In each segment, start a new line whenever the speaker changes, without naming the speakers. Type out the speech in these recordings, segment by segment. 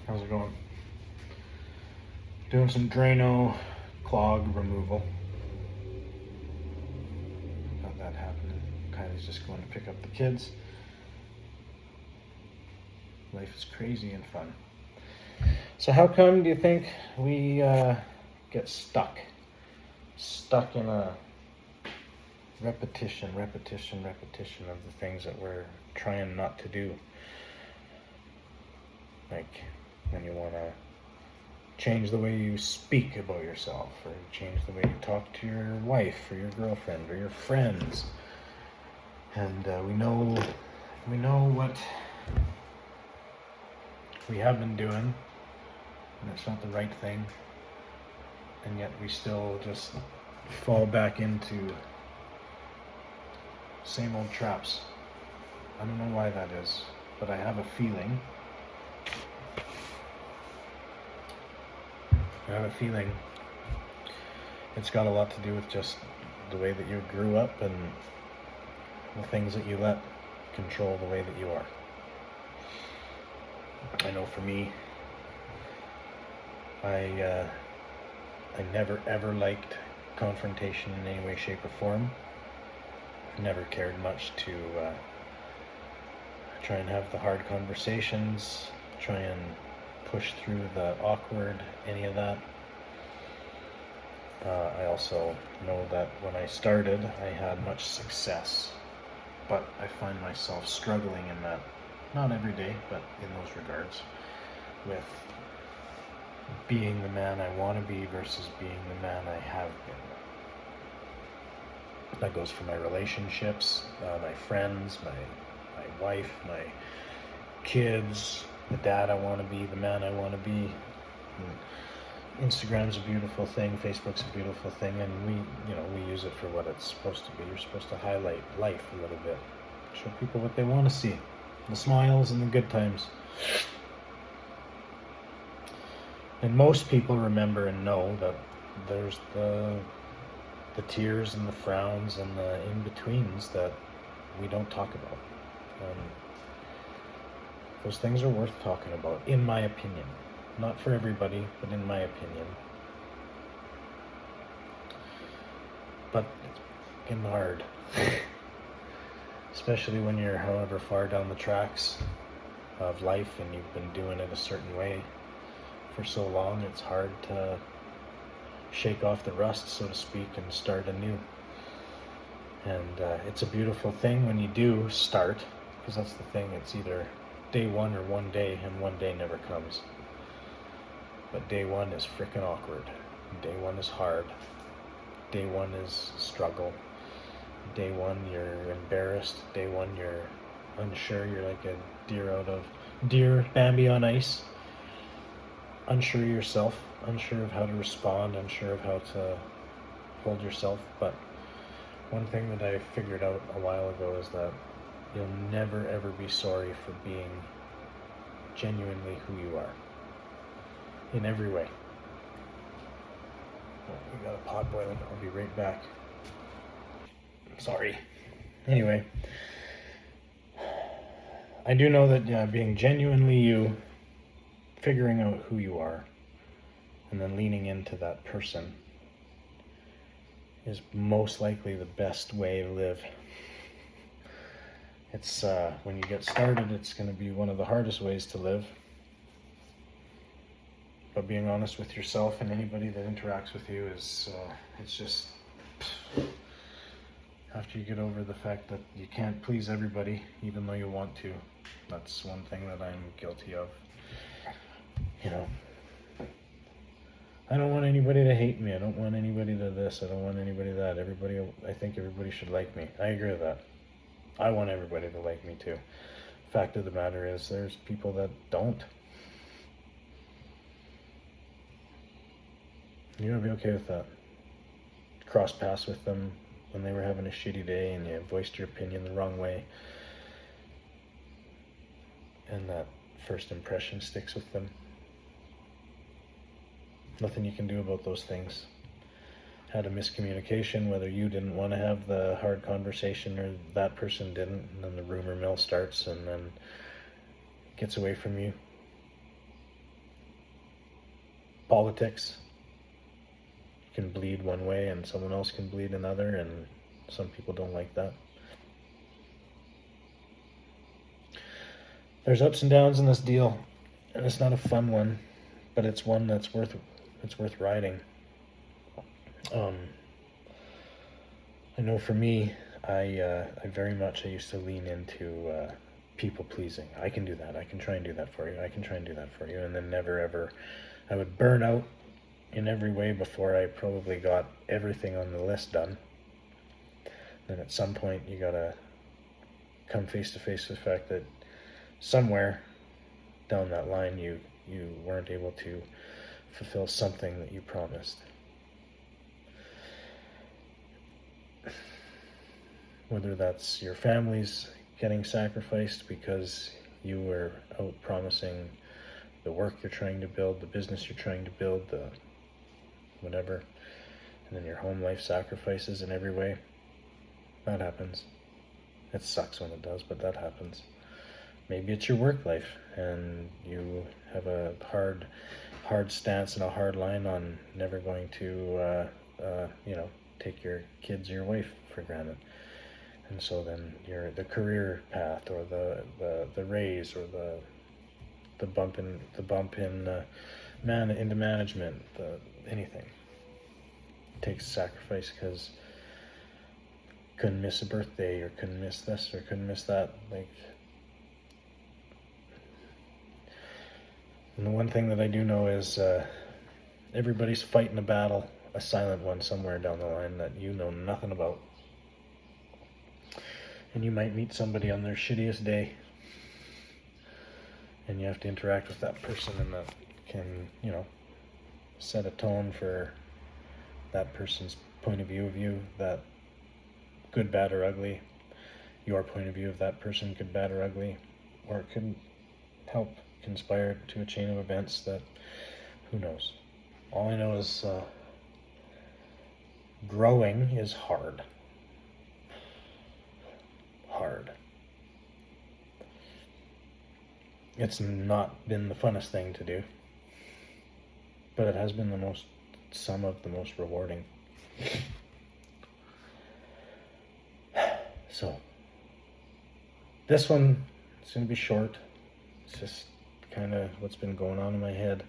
How's it going? Doing some Drano clog removal. Got that happening. Kylie's just going to pick up the kids. Life is crazy and fun. So how come do you think we get stuck in a repetition of the things that we're trying not to do? Like when you want to change the way you speak about yourself, or change the way you talk to your wife or your girlfriend or your friends. And we know what we have been doing, and it's not the right thing, and yet we still just fall back into same old traps. I don't know why that is, but I have a feeling it's got a lot to do with just the way that you grew up and the things that you let control the way that you are. I know for me, I never ever liked confrontation in any way, shape, or form. Never cared much to try and have the hard conversations, try and push through the awkward, any of that. I also know that when I started, I had much success, but I find myself struggling in that, not every day, but in those regards, with being the man I want to be versus being the man I have been. That goes for my relationships, my friends, my wife, my kids, the dad I want to be, the man I want to be. Instagram's a beautiful thing, Facebook's a beautiful thing, and we use it for what it's supposed to be. You're supposed to highlight life a little bit, show people what they want to see, the smiles and the good times. And most people remember and know that there's the tears and the frowns and the in-betweens that we don't talk about. Those things are worth talking about, in my opinion. Not for everybody, but in my opinion. But it's fucking hard. Especially when you're however far down the tracks of life and you've been doing it a certain way for so long, it's hard to shake off the rust, so to speak, and start anew. And it's a beautiful thing when you do start, because that's the thing, it's either day one or one day, and one day never comes. But day one is freaking awkward. Day one is hard. Day one is struggle. Day one you're embarrassed. Day one you're unsure. You're like a deer Bambi on ice. Unsure of yourself, unsure of how to respond, unsure of how to hold yourself. But one thing that I figured out a while ago is that you'll never ever be sorry for being genuinely who you are. In every way. Oh, we got a pot boiling. I'll be right back. Sorry. Anyway, I do know that being genuinely you, figuring out who you are, and then leaning into that person is most likely the best way to live. It's when you get started, it's going to be one of the hardest ways to live. But being honest with yourself and anybody that interacts with you is, it's just, after you get over the fact that you can't please everybody, even though you want to. That's one thing that I'm guilty of. I don't want anybody to hate me. I don't want anybody to this. I don't want anybody that. I think everybody should like me. I agree with that. I want everybody to like me too. Fact of the matter is, there's people that don't. You gotta be okay with that. Cross paths with them when they were having a shitty day and you voiced your opinion the wrong way. And that first impression sticks with them. Nothing you can do about those things. Had a miscommunication, whether you didn't want to have the hard conversation or that person didn't, and then the rumor mill starts and then gets away from you. politics can bleed one way and someone else can bleed another, and some people don't like that. There's ups and downs in this deal, and it's not a fun one, but it's one that's worth riding. I know for me, I used to lean into people pleasing. I can do that. I can try and do that for you. I can try and do that for you, and then never ever, I would burn out in every way before I probably got everything on the list done. Then at some point, you gotta come face to face with the fact that somewhere down that line you weren't able to fulfill something that you promised. Whether that's your family's getting sacrificed because you were out promising the work you're trying to build, the business you're trying to build, the whatever, and then your home life sacrifices in every way. That happens. It sucks when it does, but that happens. Maybe it's your work life and you have a hard stance and a hard line on never going to take your kids or your wife for granted. And so then the career path or the raise or the bump into management, anything takes sacrifice because couldn't miss a birthday or couldn't miss this or couldn't miss that. And the one thing that I do know is everybody's fighting a battle, a silent one somewhere down the line that you know nothing about. And you might meet somebody on their shittiest day, and you have to interact with that person, and that can, set a tone for that person's point of view of you, that good, bad, or ugly, your point of view of that person, good, bad, or ugly, or it could help conspire to a chain of events that, who knows. All I know is growing is hard. It's not been the funnest thing to do, but it has been some of the most rewarding. So, this one is going to be short. It's just kind of what's been going on in my head.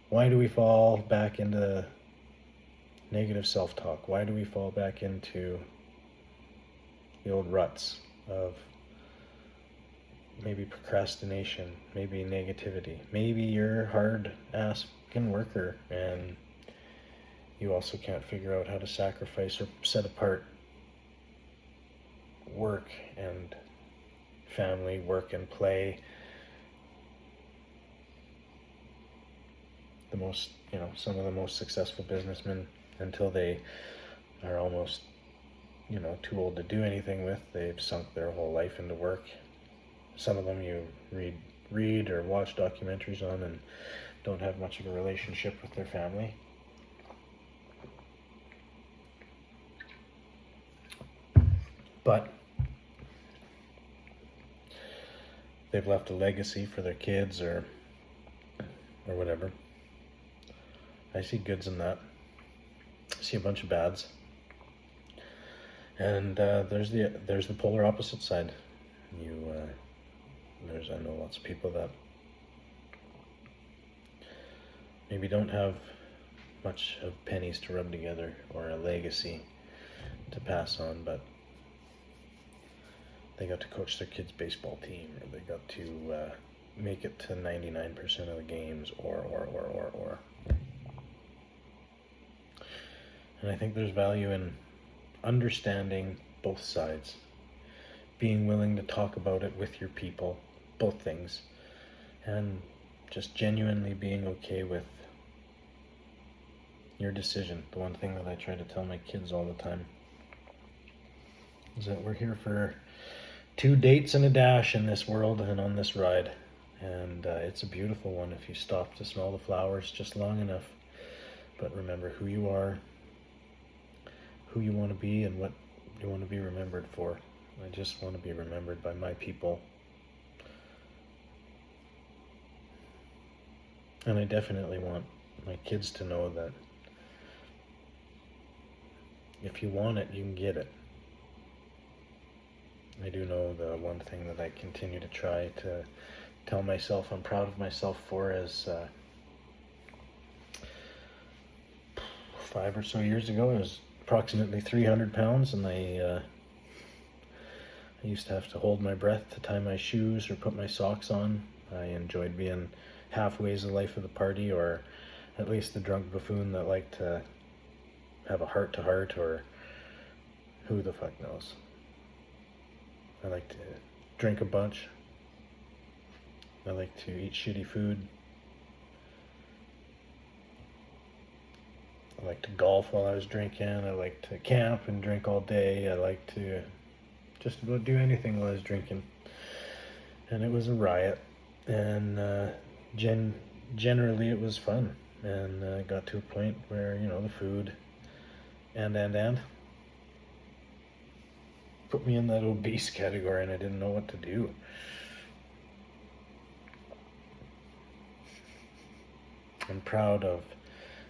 Why do we fall back into negative self-talk? Why do we fall back into the old ruts of maybe procrastination, maybe negativity? Maybe you're a hard-ass fucking worker and you also can't figure out how to sacrifice or set apart work and family, work and play. Some of the most successful businessmen, until they are almost, too old to do anything with, they've sunk their whole life into work. Some of them you read or watch documentaries on and don't have much of a relationship with their family. But they've left a legacy for their kids or whatever. I see goods in that. I see a bunch of bads. And there's the polar opposite side. I know lots of people that maybe don't have much of pennies to rub together or a legacy to pass on, but they got to coach their kids' baseball team, or they got to make it to 99% of the games, or. And I think there's value in understanding both sides, being willing to talk about it with your people, both things, and just genuinely being okay with your decision. The one thing that I try to tell my kids all the time is that we're here for 2 dates and a dash in this world and on this ride. And it's a beautiful one if you stop to smell the flowers just long enough. But remember who you are, who you want to be, and what you want to be remembered for. I just want to be remembered by my people And I definitely want my kids to know that if you want it, you can get it. I do know the one thing that I continue to try to tell myself I'm proud of myself for is 5 or so years ago, I was approximately 300 pounds, and I used to have to hold my breath to tie my shoes or put my socks on. I enjoyed being halfway's the life of the party, or at least the drunk buffoon that liked to have a heart-to-heart, or who the fuck knows. I like to drink a bunch. I like to eat shitty food. I like to golf while I was drinking. I like to camp and drink all day. I like to just about do anything while I was drinking. And it was a riot. And generally it was fun. And I got to a point where, the food and put me in that obese category, and I didn't know what to do. I'm proud of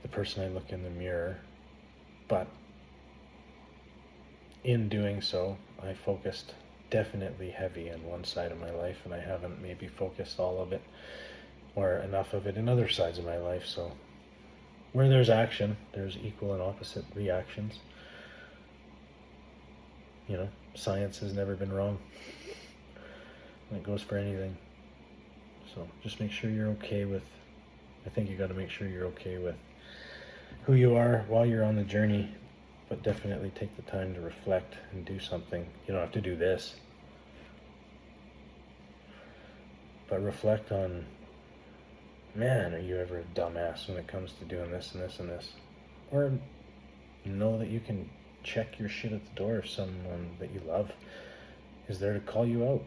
the person I look in the mirror, but in doing so, I focused definitely heavy on one side of my life, and I haven't maybe focused all of it or enough of it in other sides of my life. So where there's action, there's equal and opposite reactions. Science has never been wrong. And it goes for anything. So just make sure you're okay with, I think you got to make sure you're okay with who you are while you're on the journey, but definitely take the time to reflect and do something. You don't have to do this, but reflect on, man, are you ever a dumbass when it comes to doing this and this and this? Or know that you can check your shit at the door if someone that you love is there to call you out.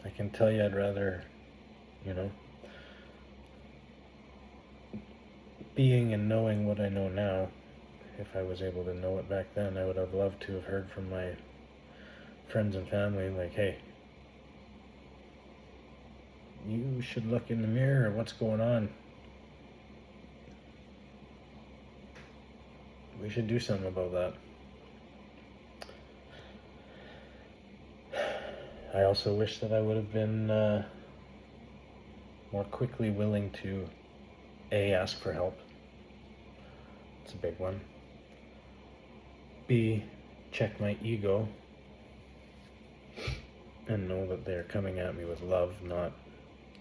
I can tell you I'd rather, being and knowing what I know now, if I was able to know it back then, I would have loved to have heard from my friends and family, like, hey, you should look in the mirror, what's going on? We should do something about that. I also wish that I would have been more quickly willing to ask for help. It's a big one. B, check my ego and know that they're coming at me with love, not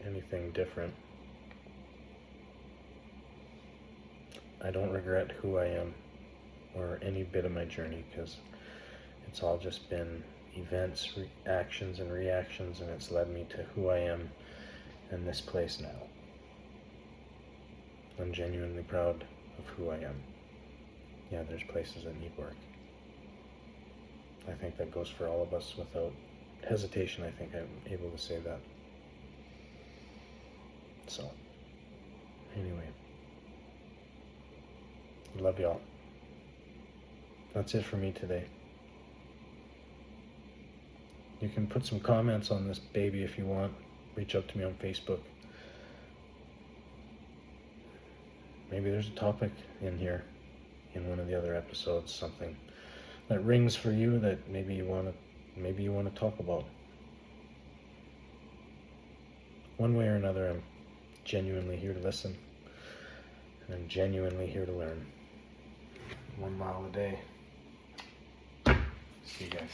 anything different. I don't regret who I am or any bit of my journey, because it's all just been events, actions, and reactions, and it's led me to who I am in this place now. I'm genuinely proud of who I am. Yeah, there's places that need work. I think that goes for all of us without hesitation. I think I'm able to say that. So, anyway, love y'all. That's it for me today. You can put some comments on this baby if you want. Reach out to me on Facebook. Maybe there's a topic in here, in one of the other episodes, something that rings for you that maybe you want to talk about. One way or another, I'm genuinely here to listen, and I'm genuinely here to learn. 1 mile a day. See you guys.